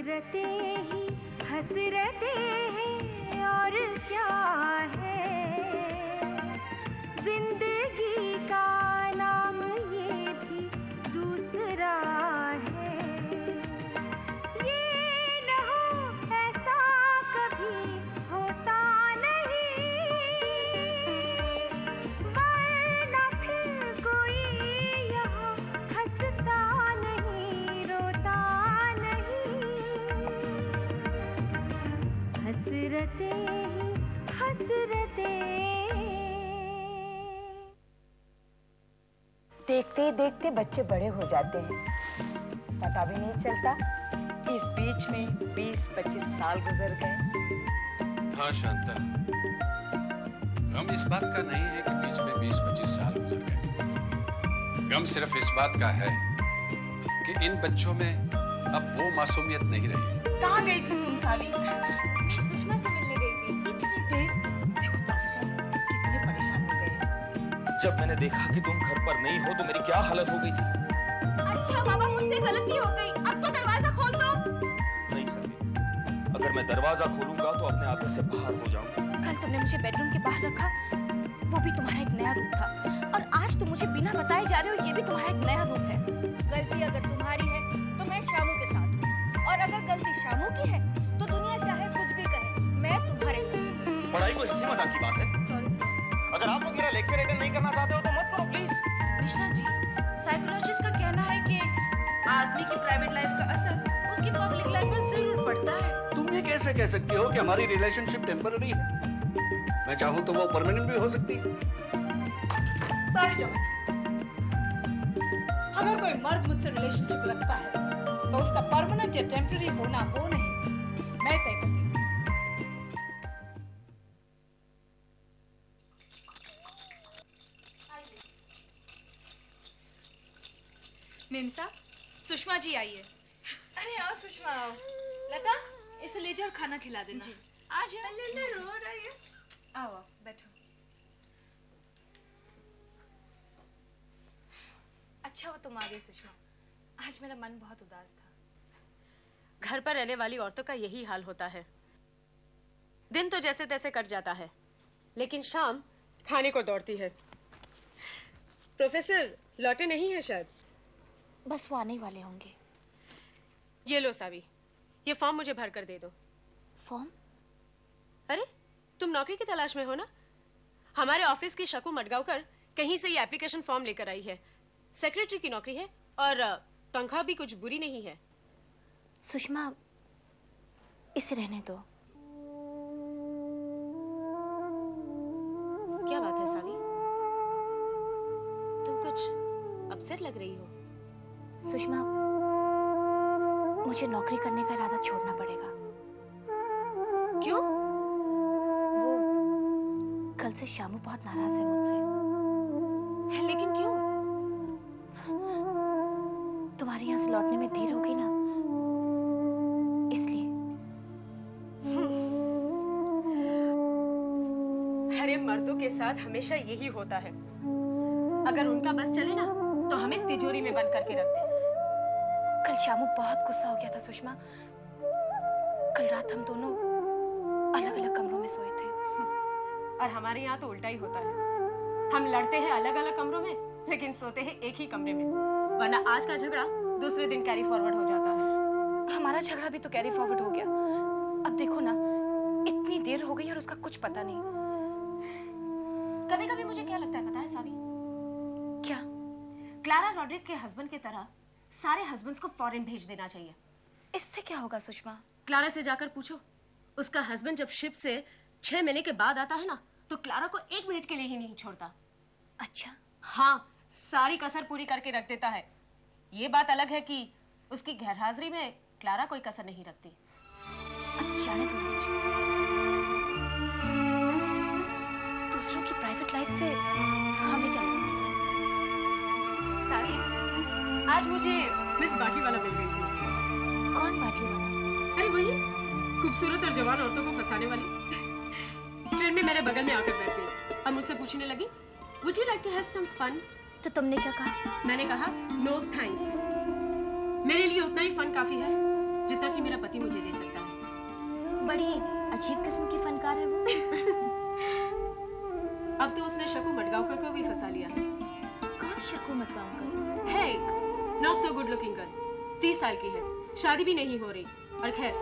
हसरते ही हसरते हैं और क्या है, जिंदगी का नाम ये भी दूसरा है। ये न हो ऐसा कभी होता नहीं, वरना फिर कोई यहाँ हंसता नहीं रोता नहीं। हसरते ही हसरते। देखते देखते बच्चे बड़े हो जाते हैं, पता भी नहीं चलता। इस बीच में 20-25 साल गुजर गए। हाँ शांता, गम इस बात का नहीं है कि बीच में 20-25 साल गुजर गए। गम सिर्फ इस बात का है कि इन बच्चों में अब वो मासूमियत नहीं रही। कहाँ गई थी तुम साली? सुषमा से मिलने गई थी। इतनी देर? देखो प्रोफेसर कितने परेशान हो गए। जब मैंने देखा कि तुम घर पर नहीं हो तो मेरी क्या हालत हो गई थी। अच्छा बाबा, मुझसे गलती हो गई, अब तो दरवाजा खोल दो। नहीं सभी, अगर मैं दरवाजा खोलूंगा तो अपने आप से बाहर हो जाऊंगा। कल तुमने मुझे बेडरूम के बाहर रखा, वो भी तुम्हारा एक नया रूप था, और आज तुम मुझे बिना बताए जा रहे हो, ये भी तुम्हारा एक नया रूप है। गलती अगर तुम्हारी है तो मैं शामू के साथ हूँ, और अगर गलती शामू की है तो दुनिया चाहे कुछ भी कहे, मैं तुम्हारे साथ हूँ। पढ़ाई को हंसी मजाक की बात है। अगर आप लोग मेरा लेक्चर अटेंड नहीं करना चाहते हो तो मत करो प्लीज। मिश्रा जी, साइकोलॉजिस्ट का कहना है कि आदमी की प्राइवेट लाइफ का असर उसकी पब्लिक लाइफ पर जरूर पड़ता है। तुम ये कैसे कह सकती हो कि हमारी रिलेशनशिप टेम्पररी है? मैं चाहूँ तो वो परमानेंट भी हो सकती है। सॉरी जॉन, अगर कोई मर्द मुझसे रिलेशनशिप रखता है तो उसका परमानेंट या टेम्पररी होना वो नहीं, मैं तय करती हूँ। मेम साहब, सुषमा जी आई है। अरे आओ सुषमा, आओ। लता, इसे ले जाओ और खाना खिला देना। जी। आ जाओ। रो रही है। आओ बैठो। अच्छा वो तुम आ गई सुषमा, आज मेरा मन बहुत उदास था। घर पर रहने वाली औरतों का यही हाल होता है। दिन तो जैसे तैसे कट जाता है, लेकिन शाम खाने को दौड़ती है। प्रोफेसर लौटे नहीं है शायद। बस वो आने वाले होंगे। ये लो सावी, ये फॉर्म मुझे भर कर दे दो। फॉर्म? अरे तुम नौकरी की तलाश में हो ना? हमारे ऑफिस की शकू मडगांवकर कहीं से ये एप्लीकेशन फॉर्म लेकर आई है। सेक्रेटरी की नौकरी है और तनख्वाह भी कुछ बुरी नहीं है। सुषमा, इसे रहने दो। क्या बात है सावी, तुम कुछ अपसेट लग रही हो। सुषमा, मुझे नौकरी करने का इरादा छोड़ना पड़ेगा। क्यों? वो कल से शामू बहुत नाराज है मुझसे। लेकिन क्यों? तुम्हारे यहाँ से लौटने में देर होगी ना, इसलिए। अरे मर्दों के साथ हमेशा यही होता है। अगर उनका बस चले ना तो हमें तिजोरी में बंद करके रखते हैं। कल शामू बहुत गुस्सा हो गया था सुषमा। कल रात हम दोनों अलग अलग कमरों में सोए थे। और हमारे यहाँ तो उल्टा ही होता है। हम लड़ते हैं अलग अलग कमरों में, लेकिन सोते हैं एक ही कमरे में। वरना आज का झगड़ा दूसरे दिन कैरी फॉरवर्ड हो जाता है। हमारा झगड़ा भी तो कैरी फॉरवर्ड हो गया। अब देखो ना, इतनी देर हो गई और उसका कुछ पता नहीं। कभी कभी मुझे क्या लगता है पता है सावी? क्या? क्लारा रॉड्रिक के हस्बैंड की तरह सारे हस्बैंड्स को फॉरेन भेज देना चाहिए। इससे क्या होगा सुषमा? क्लारा से जाकर पूछो, उसका हस्बैंड जब शिप से 6 महीने के बाद आता है ना, तो क्लारा को 1 मिनट के लिए ही नहीं छोड़ता। अच्छा? हाँ, सारी कसर पूरी करके रख देता है। ये बात अलग है कि उसकी गैरहाजिरी में क्लारा कोई कसर नहीं रखती। अब जाने दो सुषमा, दूसरों की प्राइवेट लाइफ से हमें क्या लेना देना? सारी, आज मुझे मिस बाटली वाला मिल गई थी। कौन बाटली वाला? अरे वही खूबसूरत और जवान औरतों को फंसाने वाली। ट्रेन में मेरे बगल में आकर बैठ गई और मुझसे पूछने लगी, Would you like to have some fun? तो तुमने क्या कहा? मैंने कहा, No thanks. मेरे लिए उतना ही फन काफी है। जितना कि मेरा पति मुझे दे सकता है। बड़ी अजीब किस्म की फनकार है वो। अब तो उसने शकू मडगांवकर को भी फंसा लिया है। कौन शकू मडगांवकर? है एक not so good looking girl, 30 साल की है, शादी भी नहीं हो रही, और खैर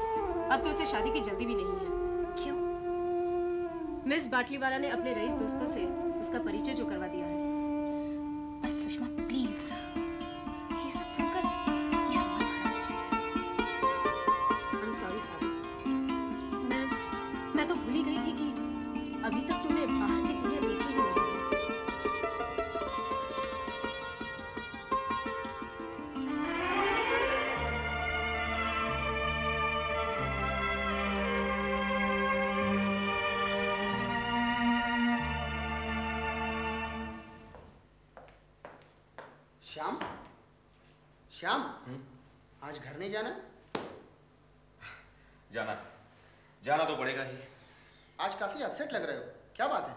अब तो उसे शादी की जल्दी भी नहीं है। क्यों? मिस बाटलीवाला ने अपने रईस दोस्तों से उसका परिचय जो करवा दिया है। बस सुषमा प्लीज, ये सब सुनकर मेरा मन खराब हो जाता है। आई एम सॉरी सावी, मैं तो भूल ही गई थी कि अभी तक तुमने बाहर की दुनिया देखी ही नहीं है। श्याम, श्याम, आज घर नहीं जाना? जाना तो पड़ेगा ही। आज काफी अपसेट लग रहे हो, क्या बात है?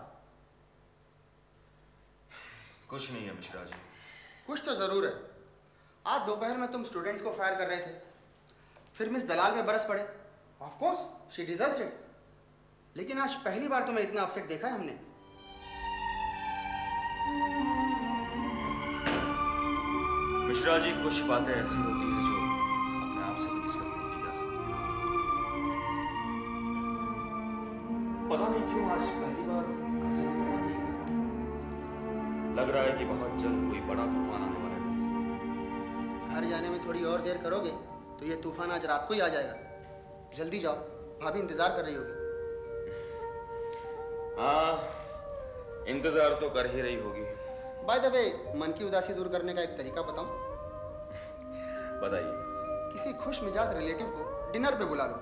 कुछ नहीं है मिश्रा जी। कुछ तो जरूर है। आज दोपहर में तुम स्टूडेंट्स को फायर कर रहे थे, फिर मिस दलाल में बरस पड़े। Of course she deserves it, लेकिन आज पहली बार तुम्हें इतना अपसेट देखा है हमने। मिश्रा जी, कुछ बातें ऐसी होती हैं जो अपने आप से भी डिस्कस नहीं की जा सकती। पता नहीं क्यों आज पहली बार घर से निकलना नहीं है। लग रहा है कि बहुत जल्द कोई बड़ा तूफान आने वाला है। घर जाने में थोड़ी और देर करोगे तो ये तूफान आज रात को ही आ जाएगा। जल्दी जाओ, भाभी इंतजार कर रही होगी। हाँ, इंतजार तो कर ही रही होगी। बाय द वे, मन की उदासी दूर करने का एक तरीका बताऊं? बताइए। किसी खुश मिजाज रिलेटिव को डिनर पे बुला लो।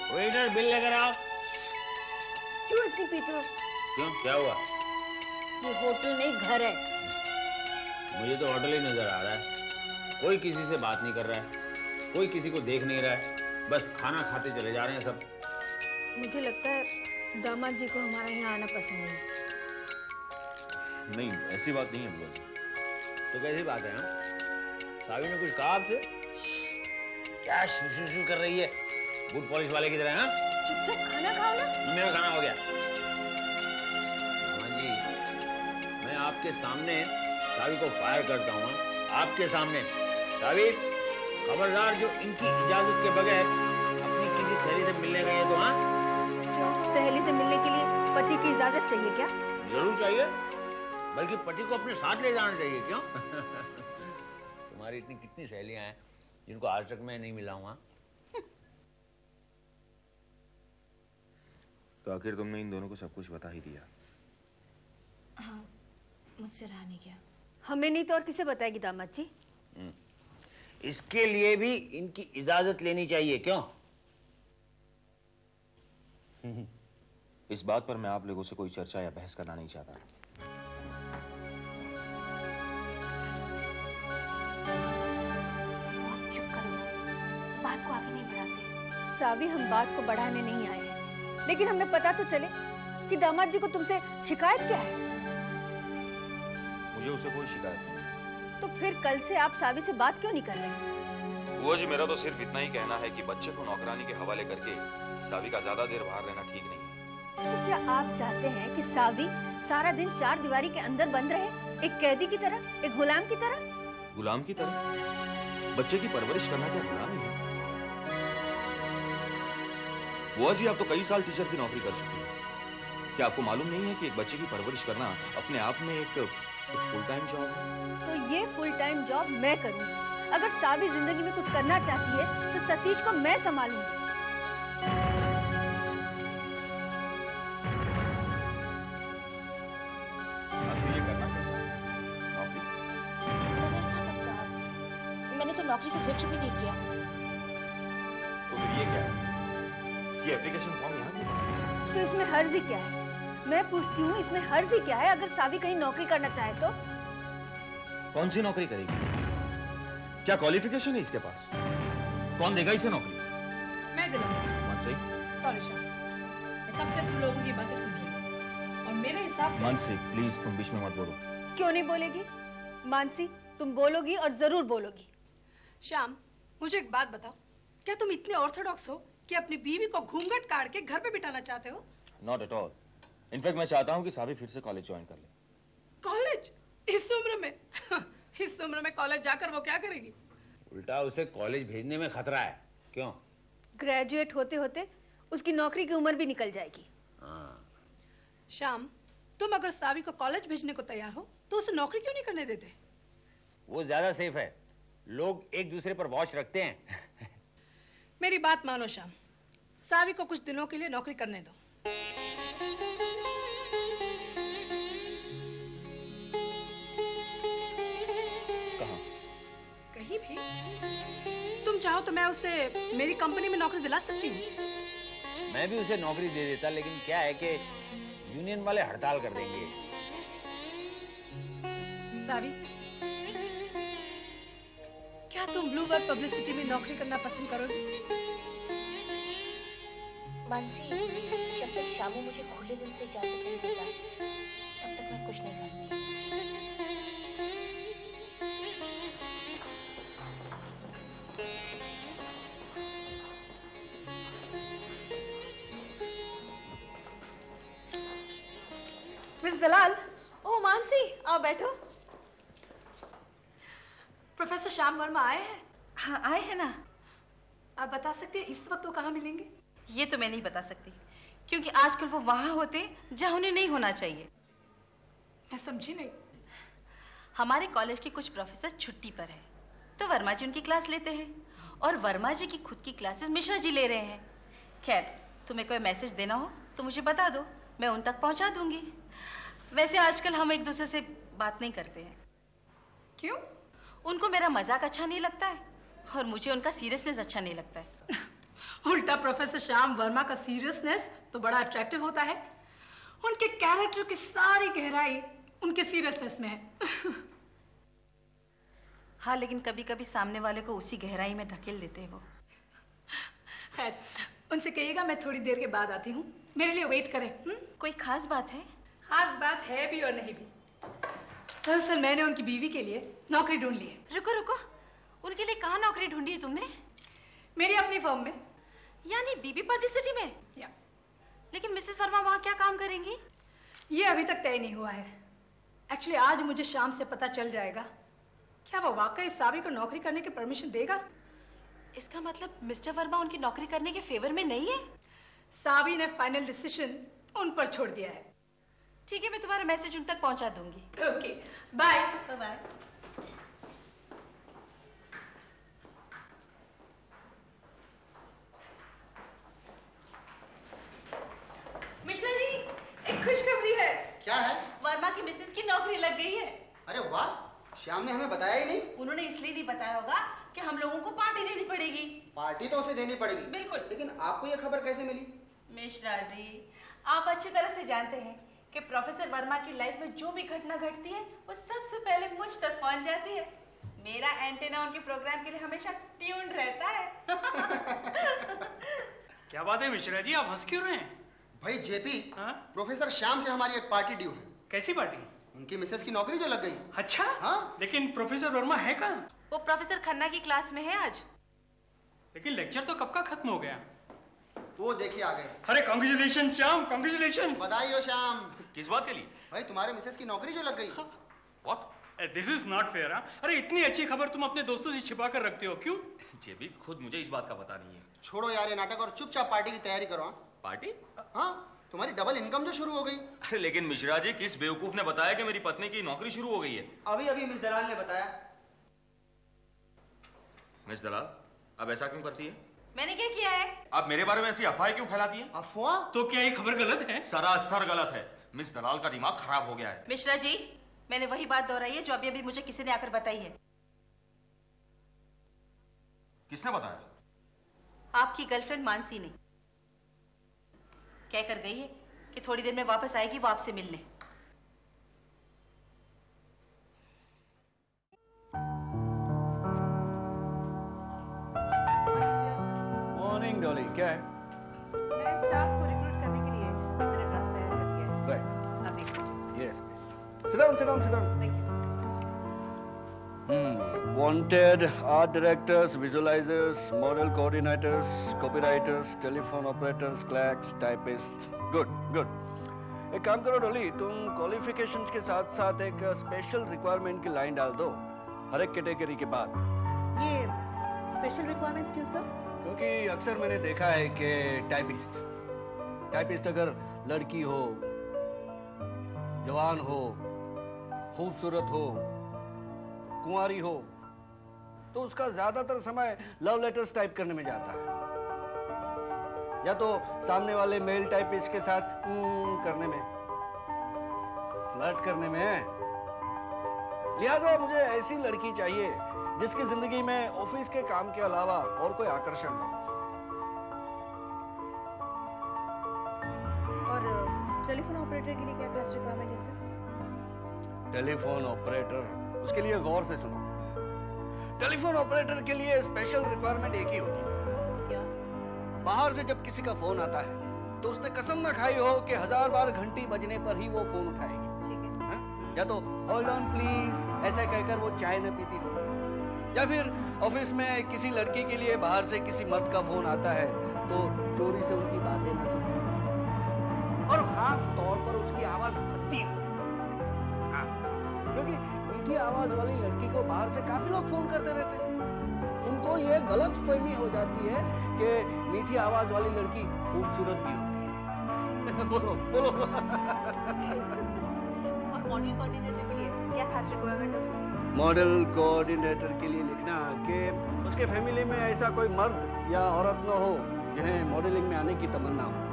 वेटर बिल लेकर आओ। क्यों इतनी पीते हो? क्यों, क्या हुआ? ये होटल नहीं घर है। मुझे तो होटल ही नजर आ रहा है। कोई किसी से बात नहीं कर रहा है, कोई किसी को देख नहीं रहा है, बस खाना खाते चले जा रहे हैं सब। मुझे लगता है दामाद जी को हमारे यहाँ आना पसंद नहीं। नहीं, ऐसी बात नहीं है बुआ जी। तो कैसी बात है? सावी ने कुछ कहा आपसे? क्या शू कर रही है गुड पॉलिश वाले की तरह? हाँ, चुपचाप खाना खाओ ना। मेरा खाना हो गया। हाँ जी, मैं आपके सामने सावी को फायर करता हूँ। आपके सामने। सावी, खबरदार जो इनकी इजाजत के बगैर अपनी किसी सहेली से मिलने गए तो। हाँ, क्यों? सहेली से मिलने के लिए पति की इजाजत चाहिए क्या? जरूर चाहिए, बल्कि पति को अपने साथ ले जाना चाहिए। क्यों? तुम्हारी इतनी कितनी सहेलियां हैं जिनको आज तक मैं नहीं मिला हूँ। तो आखिर तुमने इन दोनों को सब कुछ बता ही दिया? हाँ, मुझसे रहा नहीं गया। हमें नहीं तो और किसे बताएगी दामाद जी? इसके लिए भी इनकी इजाजत लेनी चाहिए। क्यों? इस बात पर मैं आप लोगों से कोई चर्चा या बहस करना नहीं चाहता। चुप करो, बात को आगे नहीं बढ़ाते। सावी, हम बात को बढ़ाने नहीं आए हैं, लेकिन हमें पता तो चले कि दामाद जी को तुमसे शिकायत क्या है। मुझे उसे कोई शिकायत नहीं। तो फिर कल से आप सावी से बात क्यों नहीं कर रहे? बुआ जी, मेरा तो सिर्फ इतना ही कहना है कि बच्चे को नौकरानी के हवाले करके सावी का ज्यादा देर बाहर रहना ठीक नहीं है। तो क्या आप चाहते हैं कि सावी सारा दिन चार दीवारी के अंदर बंद रहे, एक कैदी की तरह, एक गुलाम की तरह? गुलाम की तरह? बच्चे की परवरिश करना क्या गुलामी है? बुआ जी, आप तो कई साल टीचर की नौकरी कर चुकी हैं। क्या आपको मालूम नहीं है कि एक बच्चे की परवरिश करना अपने आप में एक फुल टाइम जॉब है? तो ये फुल टाइम जॉब मैं करूंगी। अगर सावी जिंदगी में कुछ करना चाहती है तो सतीश को मैं संभालूंगी। नौकरी का जिक्र भी नहीं किया। तो फिर ये क्या है? ये एप्लीकेशन फॉर्म यहाँ क्यों? तो इसमें हर्जी क्या है? मैं पूछती हूँ, इसमें हर्जी क्या है अगर सावी कहीं नौकरी करना चाहे तो? कौन सी नौकरी करेगी? क्या क्वालिफिकेशन है इसके पास? कौन देगा इसे नौकरी? मैं दिलाऊंगी। मानसी, सॉरी शाम, मैं कब से तुम लोगों की बातें सुन रही हूँ और मेरे हिसाब से मानसी प्लीज तुम बीच में मत बोलो। क्यों नहीं बोलेगी? मानसी, तुम बोलोगी और जरूर बोलोगी। श्याम, मुझे एक बात बताओ, क्या तुम इतने ऑर्थोडॉक्स हो कि अपनी बीवी को घूंघट काट के घर पे बिठाना चाहते हो? Not at all. इनफैक्ट मैं चाहता हूँ कि सावी फिर से कॉलेज ज्वाइन कर ले। कॉलेज? इस उम्र में? इस उम्र में कॉलेज जाकर वो क्या करेगी? उल्टा उसे कॉलेज भेजने में खतरा है। क्यों? ग्रेजुएट होते होते उसकी नौकरी की उम्र भी निकल जाएगी। श्याम, तुम अगर सावी को कॉलेज भेजने को तैयार हो तो उसे नौकरी क्यों नहीं करने देते? वो ज्यादा सेफ है, लोग एक दूसरे पर वॉच रखते हैं। मेरी बात मानो श्याम, सावी को कुछ दिनों के लिए नौकरी करने दो। कहाँ? कहीं भी। तुम चाहो तो मैं उसे मेरी कंपनी में नौकरी दिला सकती हूँ। मैं भी उसे नौकरी दे देता, लेकिन क्या है कि यूनियन वाले हड़ताल कर देंगे। सावी, क्या तुम ब्लूबर्ड पब्लिसिटी में नौकरी करना पसंद करोगी? मानसी, जब तक शामू मुझे खुले दिल से इजाजत नहीं देता, तब तक मैं कुछ नहीं करूंगी। मिस दलाल। ओ मानसी, आओ बैठो। प्रोफेसर श्याम वर्मा आए हैं? हाँ आए हैं ना। आप बता सकते हैं इस वक्त वो कहाँ मिलेंगे? ये तो मैं नहीं बता सकती, क्योंकि आजकल वो वहां होते जहां उन्हें नहीं होना चाहिए। मैं समझी नहीं। हमारे कॉलेज के कुछ प्रोफेसर छुट्टी पर है, तो वर्मा जी उनकी क्लास लेते हैं और वर्मा जी की खुद की क्लासेस मिश्रा जी ले रहे हैं। खैर, तुम्हें कोई मैसेज देना हो तो मुझे बता दो, मैं उन तक पहुंचा दूंगी। वैसे आजकल हम एक दूसरे से बात नहीं करते हैं। क्यों? उनको मेरा मजाक अच्छा नहीं लगता है और मुझे उनका सीरियसनेस अच्छा नहीं लगता है। उल्टा प्रोफेसर श्याम वर्मा का सीरियसनेस तो बड़ा अट्रैक्टिव होता है। उनके कैरेक्टर की सारी गहराई उनके सीरियसनेस में है। हाँ, लेकिन कभी कभी सामने वाले को उसी गहराई में धकेल देते हैं वो। खैर, उनसे कहिएगा मैं थोड़ी देर के बाद आती हूँ, मेरे लिए वेट करें। कोई खास बात है? खास बात है भी और नहीं भी। दरअसल मैंने उनकी बीवी के लिए नौकरी ढूंढ ली है। रुको रुको, उनके लिए कहाँ नौकरी ढूंढी है तुमने? मेरी अपनी फर्म में। यानी बीबी पब्लिसिटी में? या। लेकिन मिसेस वर्मा वहाँ क्या काम करेंगी? ये अभी तक तय नहीं हुआ है। एक्चुअली आज मुझे शाम से पता चल जाएगा क्या वो वाकई सावी को नौकरी करने की परमिशन देगा। इसका मतलब मिस्टर वर्मा उनकी नौकरी करने के फेवर में नहीं है? सावी ने फाइनल डिसीजन उन पर छोड़ दिया है। ठीक है, मैं तुम्हारा मैसेज उन तक पहुंचा दूंगी। Okay, bye. Bye. Mishra ji, एक खुशखबरी है। क्या है? वर्मा की मिसेस की नौकरी लग गई है। अरे वाह, श्याम ने हमें बताया ही नहीं। उन्होंने इसलिए नहीं बताया होगा कि हम लोगों को पार्टी देनी पड़ेगी। पार्टी तो उसे देनी पड़ेगी। बिल्कुल। लेकिन आपको ये खबर कैसे मिली? मिश्रा जी, आप अच्छी तरह से जानते हैं कि प्रोफेसर वर्मा की लाइफ में जो भी घटना घटती है वो सबसे पहले मुझ तक पहुंच जाती है। मेरा एंटेना उनके प्रोग्राम के लिए हमेशा ट्यून्ड रहता है। क्या बात है मिश्रा जी, आप हंस क्यों रहे हैं? भाई जेपी, प्रोफेसर श्याम से हमारी एक पार्टी ड्यू है। कैसी पार्टी? उनकी मिसेस की नौकरी जो लग गई। अच्छा? हाँ। लेकिन प्रोफेसर वर्मा है कहाँ? वो प्रोफेसर खन्ना की क्लास में है आज। लेकिन लेक्चर तो कब का खत्म हो गया। वो देखिए आ गए। अरे कांग्रेचुलेशन श्याम, कांग्रेचुलेशन। बधाई हो श्याम। किस बात के लिए? भाई तुम्हारे मिसेस की नौकरी जो लग गई। What? This is not fair. अरे इतनी अच्छी खबर तुम अपने दोस्तों से छिपा कर रखते हो, क्यों? जेबी, खुद मुझे इस बात का पता नहीं है। छोड़ो यार ये नाटक और चुपचाप पार्टी की तैयारी करो। पार्टी? हाँ, तुम्हारी डबल इनकम जो शुरू हो गई। अरे लेकिन मिश्रा जी, किस बेवकूफ ने बताया कि मेरी पत्नी की नौकरी शुरू हो गई है? अभी अभी मिस दलाल ने बताया। मिस दलाल, अब ऐसा क्यों करती है? मैंने क्या किया है? आप मेरे बारे में ऐसी अफवाह क्यों फैलाती है? अफवाह? तो क्या ये खबर गलत है? सरासर गलत है। मिस दलाल का दिमाग खराब हो गया है। मिश्रा जी, मैंने वही बात दोहराई है जो अभी अभी मुझे किसी ने आकर बताई है। किसने बताया? आपकी गर्लफ्रेंड मानसी ने कह कर गई है कि थोड़ी देर में वापस आएगी वो आपसे मिलने। मॉर्निंग डॉली, क्या है? नए स्टाफ को रिक्रूट करने के लिए मैंने ड्राफ्ट तैयार कर दिया है। राइट, आप देख लीजिए। Yes. Sit down, sit down, sit down. Thank you. Wanted art directors, visualizers, model coordinators, copywriters, telephone operators, clerks, typists. Good, good. एक काम करो डॉली, तुम क्वालिफिकेशंस के साथ साथ एक स्पेशल रिक्वायरमेंट की लाइन डाल दो हर एक कैटेगरी के बाद। ये स्पेशल रिक्वायरमेंट्स क्यों सर? क्योंकि अक्सर मैंने देखा है कि टाइपिस्ट अगर लड़की हो, जवान हो, खूबसूरत हो, कुंवारी हो, तो उसका ज्यादातर समय लव लेटर्स टाइप करने में जाता है, या तो सामने वाले मेल टाइपिस्ट के साथ करने में, फ्लर्ट करने में। लिहाजा मुझे ऐसी लड़की चाहिए जिसकी जिंदगी में ऑफिस के काम के अलावा और कोई आकर्षण हो। और टेलीफोन ऑपरेटर के लिए क्या खास रिक्वायरमेंट है सर? टेलीफोन ऑपरेटर, उसके लिए गौर से सुनो। टेलीफोन ऑपरेटर के लिए स्पेशल रिक्वायरमेंट एक ही होती है। क्या? बाहर से जब किसी का फोन आता है तो उसने कसम ना खाई हो कि 1000 बार घंटी बजने पर ही वो फोन उठाएगी। ठीक है। या तो होल्ड ऑन प्लीज ऐसा कहकर वो चाय न पीती हो, या फिर ऑफिस में किसी लड़की के लिए बाहर से किसी मर्द का फोन आता है तो चोरी से उनकी बातें ना सुनती हो, और खास तौर पर उसकी आवाज भद्दी हो। क्योंकि मीठी आवाज वाली लड़की को बाहर से काफी लोग फोन करते रहते हैं। उनको ये गलत फहमी हो जाती है कि मीठी आवाज वाली लड़की खूबसूरत भी होती है। बोलो बोलो। और मॉडल कोऑर्डिनेटर के लिए क्या खास रिक्वायरमेंट है? मॉडल कोऑर्डिनेटर के लिए लिखना कि उसके फैमिली में ऐसा कोई मर्द या औरत न हो जिन्हें मॉडलिंग में आने की तमन्ना हो।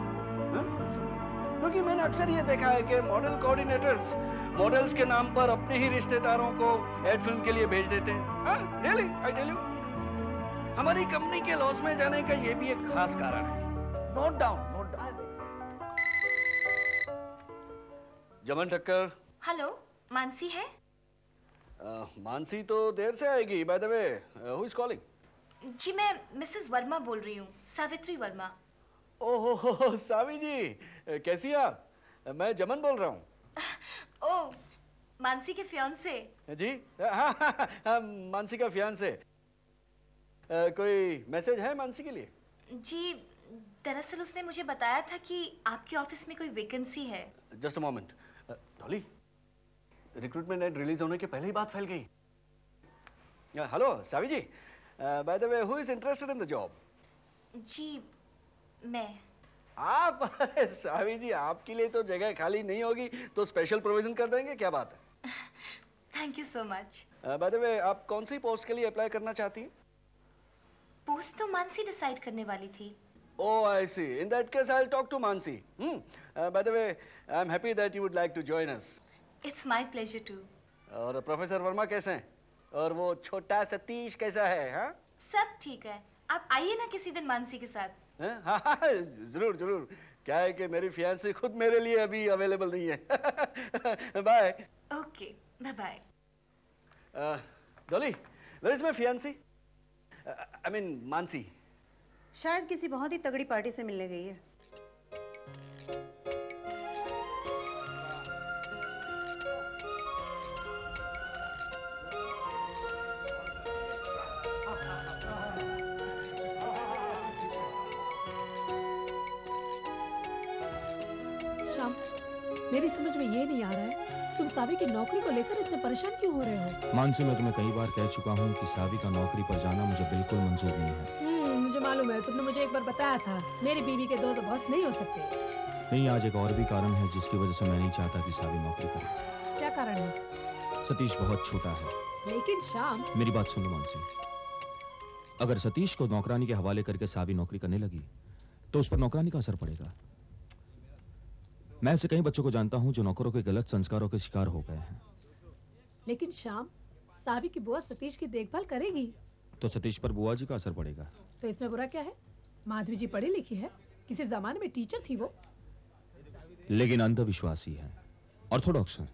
क्योंकि मैंने अक्सर ये देखा है कि मॉडल कोऑर्डिनेटर्स मॉडल्स के नाम पर अपने ही रिश्तेदारों को एड फिल्म के लिए भेज देते हैं। रियली, आई टेल यू, हमारी कंपनी के लॉस में जाने का ये भी एक खास कारण है। Note down, note down. जमन ठक्कर। हेलो, मानसी है? मानसी तो देर से आएगी। By the way, who is calling? जी मैं मिसेस वर्मा बोल रही हूँ, सावित्री वर्मा। ओहो सावी जी, कैसी हैं आप? मैं जमन बोल रहा हूँ। ओह, मानसी के फियांसे? जी हाँ, मानसी का फियांसे। कोई मैसेज है मानसी के लिए? जी दरअसल उसने मुझे बताया था कि आपके ऑफिस में कोई वैकेंसी है। Just a moment. Dolly, recruitment ad release होने के पहले ही बात फैल गई। Hello Savi ji, by the way, who is interested in the job? जी मैं। आप? अरे सावी जी, आपके लिए तो जगह खाली नहीं होगी तो स्पेशल प्रोविजन कर देंगे। क्या बात है? Thank you so much. Bye the वे, आप कौन सी पोस्ट के लिए अप्लाई करना चाहती हैं? पोस्ट तो मानसी डिसाइड करने वाली थी। Oh, I see. In that case, I'll talk to Mansi. By the way, I'm happy that you would like to join us. It's my pleasure too. और प्रोफेसर वर्मा कैसे हैं? और वो छोटा सतीश कैसा है? हाँ? सब ठीक है। आप आइए ना किसी दिन मानसी के साथ। हाँ, जरूर जरूर। क्या है कि मेरी फियांसी खुद मेरे लिए अभी अवेलेबल नहीं है। Bye. Okay, bye bye. Dolly, where is my fiancée? I mean, Mansi. शायद किसी बहुत ही तगड़ी पार्टी से मिलने गई है। श्याम, मेरी समझ में ये नहीं आ रहा है, तुम सावी की नौकरी को लेकर इतने परेशान क्यों हो रहे हो? मानसी, मैं तुम्हें कई बार कह चुका हूँ कि सावी का नौकरी पर जाना मुझे बिल्कुल मंजूर नहीं है। मुझे मालूम है, तुमने मुझे एक बार बताया था, मेरी बीवी के दो तो बॉस नहीं हो सकते। नहीं, आज एक और भी कारण है जिसकी वजह से मैं नहीं चाहता कि सावी नौकरी करे। क्या कारण है? सतीश बहुत छोटा है। लेकिन श्याम, मेरी बात सुन लो मानसी, अगर सतीश को नौकरानी के हवाले करके सावी नौकरी करने लगी तो उस पर नौकरानी का असर पड़ेगा। मैं ऐसे कई बच्चों को जानता हूं जो नौकरों के गलत संस्कारों के शिकार हो गए हैं। लेकिन श्याम, सावी की बुआ सतीश की देखभाल करेगी। तो सतीश पर बुआ जी का असर पड़ेगा। तो इसमें बुरा क्या है? माधवी जी पढ़ी लिखी है, किसी जमाने में टीचर थी वो। लेकिन अंधविश्वासी है, ऑर्थोडॉक्स है।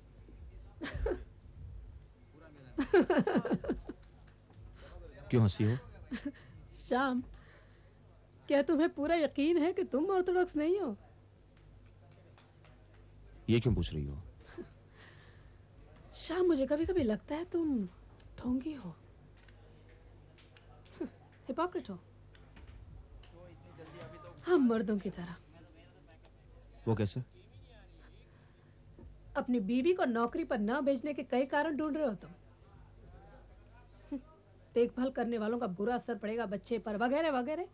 क्यों हंसी हो? श्याम, क्या तुम्हें पूरा यकीन है कि तुम ऑर्थोडॉक्स नहीं हो? ये क्यों पूछ रही हो? श्याम, मुझे कभी कभी लगता है तुम ढोंगी हो, हिपोक्रेट हो, हम मर्दों की तरह। वो कैसे? अपनी बीवी को नौकरी पर न भेजने के कई कारण ढूंढ रहे हो तुम। देखभाल करने वालों का बुरा असर पड़ेगा बच्चे पर, वगैरह वगैरह।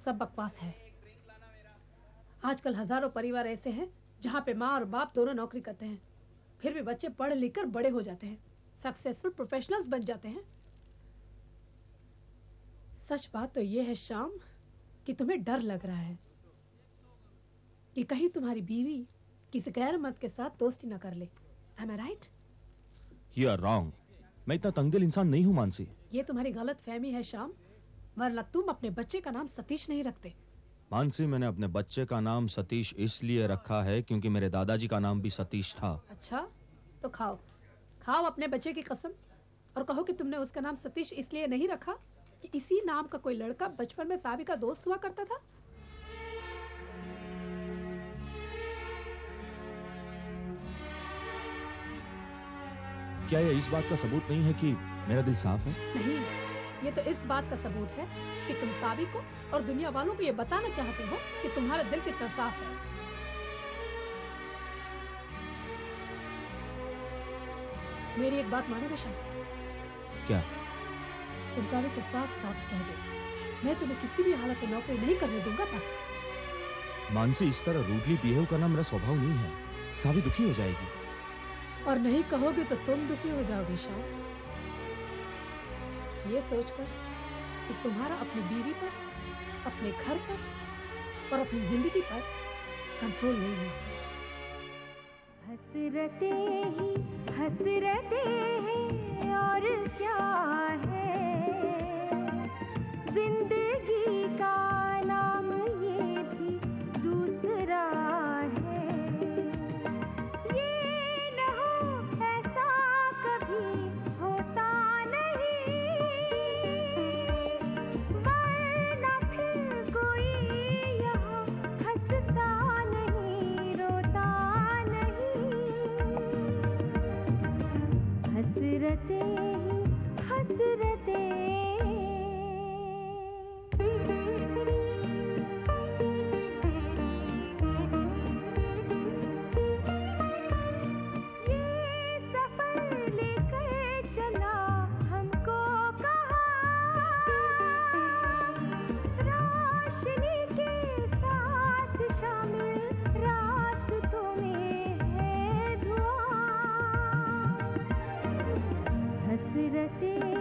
सब बकवास है। आजकल हजारों परिवार ऐसे हैं जहां पे माँ और बाप दोनों नौकरी करते हैं, फिर भी बच्चे पढ़ लिख कर बड़े हो जाते हैं, सक्सेसफुल प्रोफेशनल्स बन जाते हैं। सच बात तो ये है श्याम कि तुम्हें डर लग रहा है कि कहीं तुम्हारी बीवी किसी गैर मर्द के साथ दोस्ती ना कर ले। Am I right? You are wrong. मैं इतना तंगदिल इंसान नहीं हूँ मानसी। ये तुम्हारी गलत फहमी है श्याम, वरना तुम अपने बच्चे का नाम सतीश नहीं रखते। मानसी, मैंने अपने बच्चे का नाम सतीश इसलिए रखा है क्योंकि मेरे दादाजी का नाम भी सतीश था। अच्छा, तो खाओ खाओ अपने बच्चे की कसम और कहो कि तुमने उसका नाम सतीश इसलिए नहीं रखा कि इसी नाम का कोई लड़का बचपन में सावी का दोस्त हुआ करता था। क्या ये इस बात का सबूत नहीं है कि मेरा दिल साफ है? नहीं, ये तो इस बात का सबूत है कि तुम सावी को और दुनिया वालों को ये बताना चाहते हो कि तुम्हारा दिल कितना साफ है। मेरी एक बात मानोगे श्याम? क्या? तुम सावी से साफ साफ कह दो, मैं तुम्हें किसी भी हालत में नौकरी नहीं करने दूंगा, बस। मानसी, इस तरह रूडली बिहेव करना मेरा स्वभाव नहीं है। सावी दुखी हो जाएगी। और नहीं कहोगे तो तुम दुखी हो जाओगे श्याम। ये सोचकर कि तुम्हारा अपनी बीवी पर, अपने घर पर और अपनी जिंदगी पर कंट्रोल नहीं है। हसरतें ही हसरतें हैं और क्या है, जिंदगी का नाम ये भी दूसरा है। ये न हो ऐसा कभी होता नहीं, वरना फिर कोई यहाँ हंसता नहीं, रोता नहीं। हसरतें ही हसरतें। ये सफर लेकर चला हमको कहाँ, रोशनी के साथ शामिल रास्तों में है धुआं। हसरतें